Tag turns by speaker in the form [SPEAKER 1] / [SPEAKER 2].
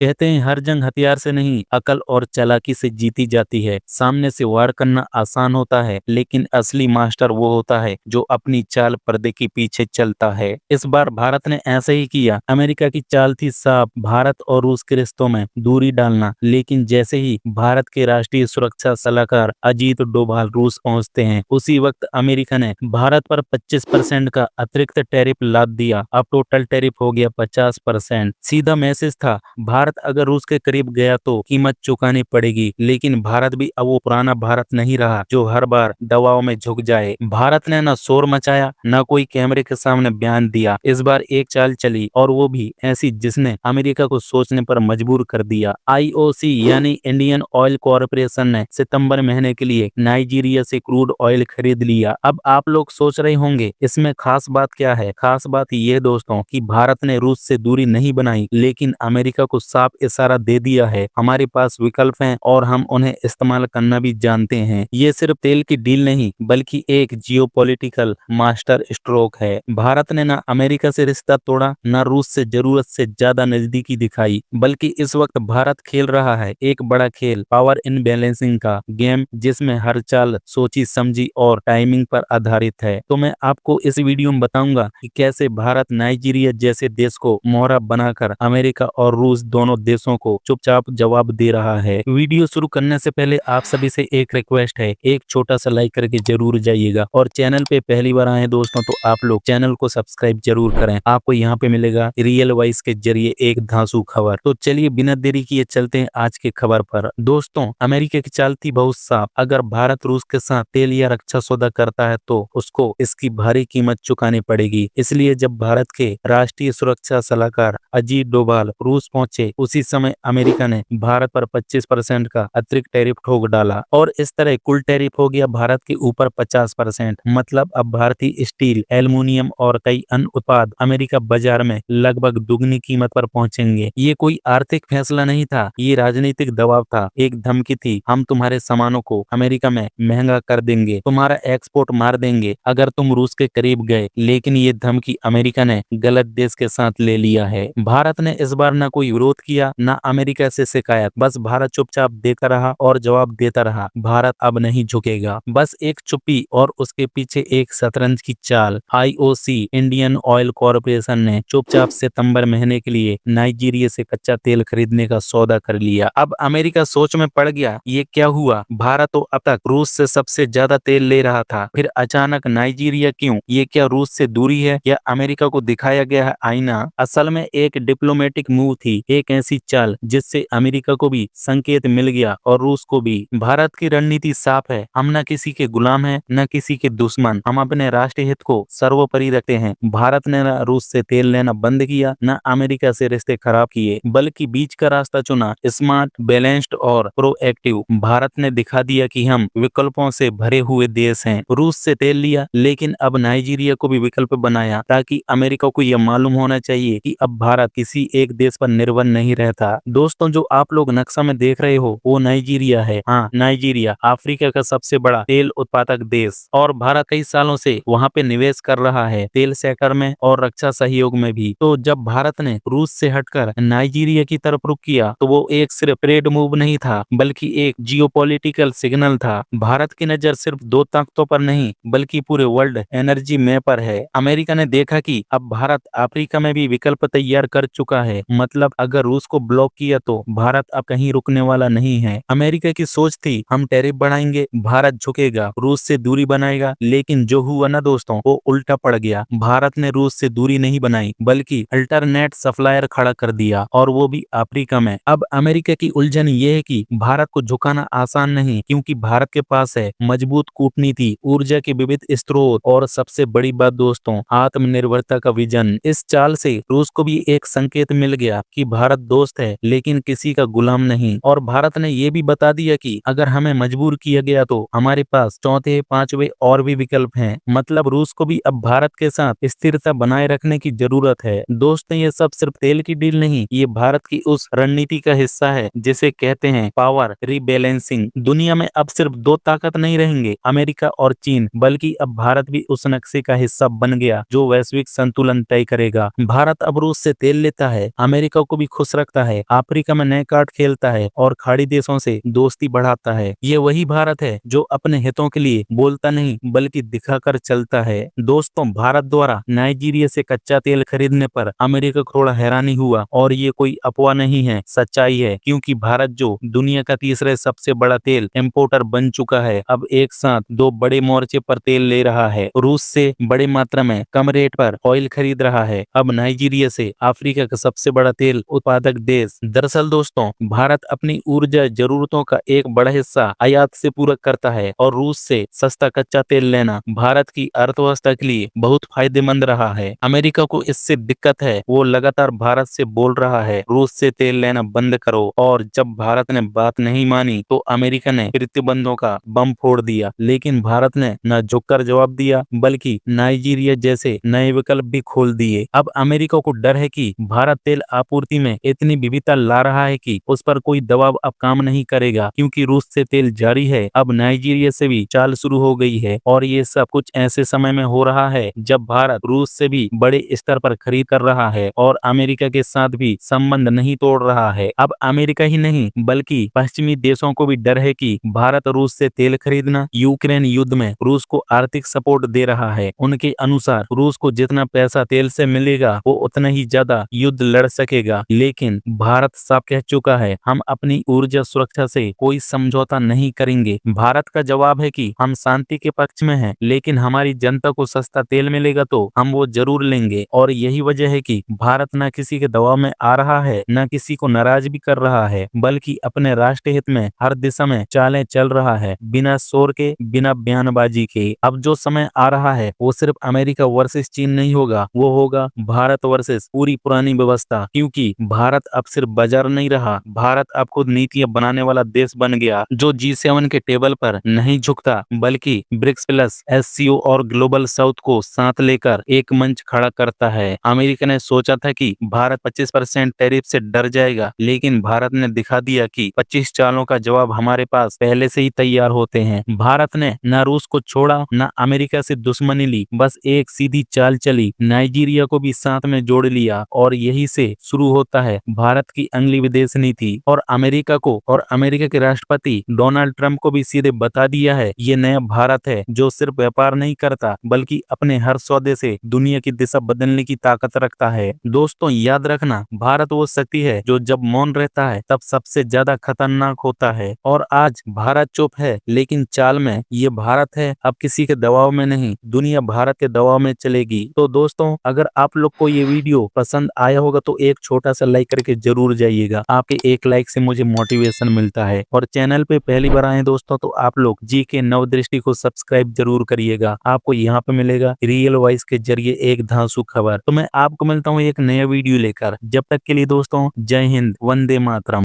[SPEAKER 1] कहते हैं हर जंग हथियार से नहीं, अकल और चालाकी से जीती जाती है। सामने से वार करना आसान होता है, लेकिन असली मास्टर वो होता है जो अपनी चाल पर्दे के पीछे चलता है। इस बार भारत ने ऐसा ही किया। अमेरिका की चाल थी साफ, भारत और रूस के रिश्तों में दूरी डालना। लेकिन जैसे ही भारत के राष्ट्रीय सुरक्षा सलाहकार अजीत डोभाल रूस पहुंचते हैं, उसी वक्त अमेरिका ने भारत पर 25% का अतिरिक्त टैरिफ लाद दिया। अब टोटल टैरिफ हो गया 50%। सीधा मैसेज था, भारत अगर रूस के करीब गया तो कीमत चुकानी पड़ेगी। लेकिन भारत भी अब वो पुराना भारत नहीं रहा जो हर बार दबाव में झुक जाए। भारत ने न शोर मचाया, न कोई कैमरे के सामने बयान दिया। इस बार एक चाल चली, और वो भी ऐसी जिसने अमेरिका को सोचने पर मजबूर कर दिया। आईओसी यानी इंडियन ऑयल कॉरपोरेशन ने सितंबर महीने के लिए नाइजीरिया से क्रूड ऑयल खरीद लिया। अब आप लोग सोच रहे होंगे इसमें खास बात क्या है। खास बात ये दोस्तों कि भारत ने रूस से दूरी नहीं बनाई, लेकिन अमेरिका को साफ इशारा दे दिया है, हमारे पास विकल्प हैं और हम उन्हें इस्तेमाल करना भी जानते हैं। ये सिर्फ तेल की डील नहीं, बल्कि एक जियोपॉलिटिकल मास्टर स्ट्रोक है। भारत ने ना अमेरिका से रिश्ता तोड़ा, ना रूस से जरूरत से ज्यादा नजदीकी दिखाई, बल्कि इस वक्त भारत खेल रहा है एक बड़ा खेल, पावर इन बैलेंसिंग का गेम, जिसमें हर चाल सोची समझी और टाइमिंग पर आधारित है। तो मैं आपको इस वीडियो में बताऊंगा कि कैसे भारत नाइजीरिया जैसे देश को मोहरा बनाकर अमेरिका और रूस दोनों देशों को चुपचाप जवाब दे रहा है। वीडियो शुरू करने से पहले आप सभी से एक रिक्वेस्ट है, एक छोटा सा लाइक करके जरूर जाइएगा, और चैनल पे पहली बार आए दोस्तों तो आप लोग चैनल को सब्सक्राइब जरूर करें। आपको यहाँ पे मिलेगा रियल वॉइस के जरिए एक धांसू खबर। तो चलिए बिना देरी किए चलते हैं आज के खबर पर। दोस्तों, अमेरिका की चाल थी बहुत साफ। अगर भारत रूस के साथ तेल या रक्षा सौदा करता है तो उसको इसकी भारी कीमत चुकानी पड़ेगी। इसलिए जब भारत के राष्ट्रीय सुरक्षा सलाहकार अजीत डोभाल रूस पहुंचे, उसी समय अमेरिका ने भारत पर 25% का अतिरिक्त टैरिफ ठोक डाला, और इस तरह कुल टैरिफ हो गया भारत के ऊपर 50%। मतलब अब भारतीय स्टील, एल्युमिनियम और कई अन्य उत्पाद अमेरिका बाजार में लगभग दुगनी कीमत पर पहुंचेंगे। ये कोई आर्थिक फैसला नहीं था, ये राजनीतिक दबाव था, एक धमकी थी। हम तुम्हारे सामानों को अमेरिका में महंगा कर देंगे, तुम्हारा एक्सपोर्ट मार देंगे अगर तुम रूस के करीब गए। लेकिन ये धमकी अमेरिका ने गलत देश के साथ ले लिया है। भारत ने इस बार न कोई विरोध किया, न अमेरिका से शिकायत, बस भारत चुपचाप देता रहा और जवाब देता रहा। भारत अब नहीं झुकेगा। बस एक चुप्पी और उसके पीछे एक शतरंज की चाल। आईओसी इंडियन ऑयल कॉरपोरेशन ने चुपचाप सितंबर महीने के लिए नाइजीरिया से कच्चा तेल खरीदने का सौदा कर लिया। अब अमेरिका सोच में पड़ गया, ये क्या हुआ? भारत तो अब तक रूस से सबसे ज्यादा तेल ले रहा था, फिर अचानक नाइजीरिया क्यों? ये क्या रूस से दूरी है या अमेरिका को दिखाया गया है आईना? असल में एक डिप्लोमेटिक मूव थी, एक ऐसी चाल जिससे अमेरिका को भी संकेत मिल गया और रूस को भी। भारत की रणनीति साफ है, हम न किसी के गुलाम हैं, न किसी के दुश्मन। हम अपने राष्ट्रीय हित को सर्वोपरि रखते हैं। भारत ने न रूस से तेल लेना बंद किया, न अमेरिका से रिश्ते खराब किए, बल्कि बीच का रास्ता चुना, स्मार्ट, बैलेंस्ड और प्रोएक्टिव। भारत ने दिखा दिया कि हम विकल्पों से भरे हुए देश हैं। रूस से तेल लिया, लेकिन अब नाइजीरिया को भी विकल्प बनाया, ताकि अमेरिका को यह मालूम होना चाहिए कि अब भारत किसी एक देश पर निर्भर नहीं रहता। दोस्तों, जो आप लोग नक्शा में देख रहे हो वो नाइजीरिया है। हाँ, नाइजीरिया अफ्रीका का सबसे बड़ा तेल उत्पादक देश, और भारत कई सालों से वहाँ पे निवेश कर रहा है, तेल सेक्टर में और रक्षा सहयोग में भी। तो जब भारत ने रूस से हटकर नाइजीरिया की तरफ रुख किया तो वो एक सिर्फ ट्रेड मूव नहीं था, बल्कि एक जियोपॉलिटिकल सिग्नल था। भारत की नजर सिर्फ दो ताकतों पर नहीं, बल्कि पूरे वर्ल्ड एनर्जी मैप पर है। अमेरिका ने देखा कि अब भारत अफ्रीका में भी विकल्प तैयार कर चुका है। मतलब अगर रूस को ब्लॉक किया तो भारत अब कहीं रुकने वाला नहीं है। अमेरिका की सोच थी, हम टैरिफ बढ़ाएंगे, भारत झुकेगा, रूस से दूरी बनाएगा। लेकिन जो हुआ ना दोस्तों, वो उल्टा पड़ गया। भारत ने रूस से दूरी नहीं बनाई, बल्कि अल्टरनेट सप्लायर खड़ा कर दिया, और वो भी अफ्रीका में। अब अमेरिका की उलझन ये है कि भारत को झुकाना आसान नहीं, क्योंकि भारत के पास है मजबूत कूटनीति, ऊर्जा के विविध स्रोत, और सबसे बड़ी बात दोस्तों, आत्मनिर्भरता का विजन। इस चाल से रूस को भी एक संकेत मिल गया कि भारत दोस्त है, लेकिन किसी का गुलाम नहीं। और भारत ने ये भी बता दिया कि अगर हमें मजबूर किया गया तो हमारे पास चौथे पांचवे और भी विकल्प हैं। मतलब रूस को भी अब भारत के साथ स्थिरता बनाए रखने की जरूरत है। दोस्तों, ये सब सिर्फ तेल की डील नहीं, ये भारत की उस रणनीति का हिस्सा है जिसे कहते हैं पावर रीबैलेंसिंग। दुनिया में अब सिर्फ दो ताकत नहीं रहेंगे, अमेरिका और चीन, बल्कि अब भारत भी उस नक्शे का हिस्सा बन गया जो वैश्विक संतुलन तय करेगा। भारत अब रूस से तेल लेता है, अमेरिका को भी खुश खुश रखता है, अफ्रीका में नए कार्ड खेलता है और खाड़ी देशों से दोस्ती बढ़ाता है। ये वही भारत है जो अपने हितों के लिए बोलता नहीं बल्कि दिखाकर चलता है। दोस्तों, भारत द्वारा नाइजीरिया से कच्चा तेल खरीदने पर अमेरिका को थोड़ा हैरानी हुआ और ये कोई अफवाह नहीं है, सच्चाई है, क्योंकि भारत जो दुनिया का तीसरे सबसे बड़ा तेल इंपोर्टर बन चुका है, अब एक साथ दो बड़े मोर्चे पर तेल ले रहा है। रूस से बड़ी मात्रा में कम रेट पर ऑयल खरीद रहा है। अब नाइजीरिया से अफ्रीका का सबसे बड़ा तेल उत्पादक देश। दरअसल दोस्तों, भारत अपनी ऊर्जा जरूरतों का एक बड़ा हिस्सा आयात से पूरा करता है और रूस से सस्ता कच्चा तेल लेना भारत की अर्थव्यवस्था के लिए बहुत फायदेमंद रहा है। अमेरिका को इससे दिक्कत है, वो लगातार भारत से बोल रहा है रूस से तेल लेना बंद करो, और जब भारत ने बात नहीं मानी तो अमेरिका ने प्रतिबंधों का बम फोड़ दिया। लेकिन भारत ने न झुककर जवाब दिया बल्कि नाइजीरिया जैसे नए विकल्प भी खोल दिए। अब अमेरिका को डर है कि भारत तेल आपूर्ति में इतनी विविधता ला रहा है कि उस पर कोई दबाव अब काम नहीं करेगा, क्योंकि रूस से तेल जारी है। अब नाइजीरिया से भी चाल शुरू हो गई है और ये सब कुछ ऐसे समय में हो रहा है जब भारत रूस से भी बड़े स्तर पर खरीद कर रहा है और अमेरिका के साथ भी संबंध नहीं तोड़ रहा है। अब अमेरिका ही नहीं बल्कि पश्चिमी देशों को भी डर है कि भारत रूस से तेल खरीदना यूक्रेन युद्ध में रूस को आर्थिक सपोर्ट दे रहा है। उनके अनुसार रूस को जितना पैसा तेल से मिलेगा वो उतना ही ज्यादा युद्ध लड़ सकेगा। लेकिन भारत साफ कह चुका है, हम अपनी ऊर्जा सुरक्षा से कोई समझौता नहीं करेंगे। भारत का जवाब है कि हम शांति के पक्ष में हैं, लेकिन हमारी जनता को सस्ता तेल मिलेगा तो हम वो जरूर लेंगे। और यही वजह है कि भारत न किसी के दबाव में आ रहा है, न किसी को नाराज भी कर रहा है, बल्कि अपने राष्ट्र हित में हर दिशा में चालें चल रहा है, बिना शोर के, बिना बयानबाजी के। अब जो समय आ रहा है वो सिर्फ अमेरिका वर्सेस चीन नहीं होगा, वो होगा भारत वर्सेस पूरी पुरानी व्यवस्था, क्योंकि भारत अब सिर्फ बाजार नहीं रहा, भारत अब खुद नीतियां बनाने वाला देश बन गया, जो G7 के टेबल पर नहीं झुकता बल्कि ब्रिक्स प्लस, SCO और ग्लोबल साउथ को साथ लेकर एक मंच खड़ा करता है। अमेरिका ने सोचा था कि भारत 25% टैरिफ से डर जाएगा, लेकिन भारत ने दिखा दिया कि 25 चालों का जवाब हमारे पास पहले से ही तैयार होते हैं। भारत ने न रूस को छोड़ा, न अमेरिका से दुश्मनी ली, बस एक सीधी चाल चली, नाइजीरिया को भी साथ में जोड़ लिया। और यही से शुरू होता है भारत की अगली विदेश नीति। और अमेरिका को और अमेरिका के राष्ट्रपति डोनाल्ड ट्रंप को भी सीधे बता दिया है, ये नया भारत है जो सिर्फ व्यापार नहीं करता बल्कि अपने हर सौदे से दुनिया की दिशा बदलने की ताकत रखता है। दोस्तों, याद रखना, भारत वो शक्ति है जो जब मौन रहता है तब सबसे ज्यादा खतरनाक होता है। और आज भारत चुप है, लेकिन चाल में ये भारत है, अब किसी के दबाव में नहीं, दुनिया भारत के दबाव में चलेगी। तो दोस्तों, अगर आप लोग को ये वीडियो पसंद आया होगा तो एक छोटा सा लाइक करके जरूर जाइएगा। आपके एक लाइक से मुझे मोटिवेशन मिलता है। और चैनल पे पहली बार आए दोस्तों तो आप लोग GK नवदृष्टि को सब्सक्राइब जरूर करिएगा। आपको यहाँ पे मिलेगा रियल वॉइस के जरिए एक धांसू खबर। तो मैं आपको मिलता हूँ एक नया वीडियो लेकर। जब तक के लिए दोस्तों, जय हिंद, वंदे मातरम।